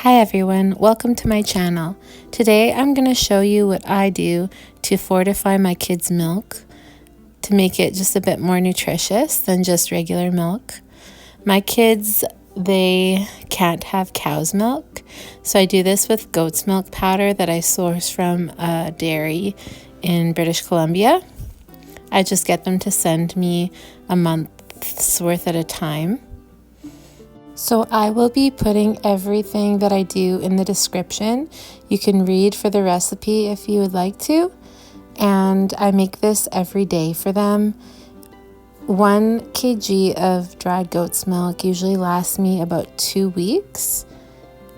Hi everyone, welcome to my channel. Today I'm going to show you what I do to fortify my kids' milk to make it just a bit more nutritious than just regular milk. My kids, they can't have cow's milk, so I do this with goat's milk powder that I source from a dairy in British Columbia. I just get them to send me a month's worth at a time. So I will be putting everything that I do in the description. You can read for the recipe if you would like to. And I make this every day for them. 1 kg of dried goat's milk usually lasts me about 2 weeks.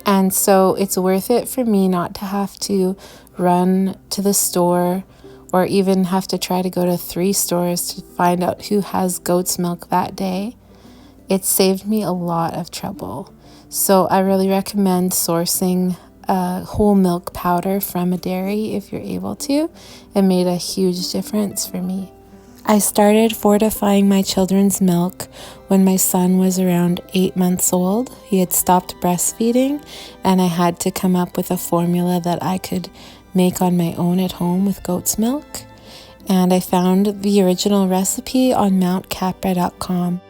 And so it's worth it for me not to have to run to the store or even have to try to go to 3 stores to find out who has goat's milk that day. It saved me a lot of trouble. So I really recommend sourcing whole milk powder from a dairy if you're able to. It made a huge difference for me. I started fortifying my children's milk when my son was around 8 months old. He had stopped breastfeeding and I had to come up with a formula that I could make on my own at home with goat's milk. And I found the original recipe on mountcapra.com.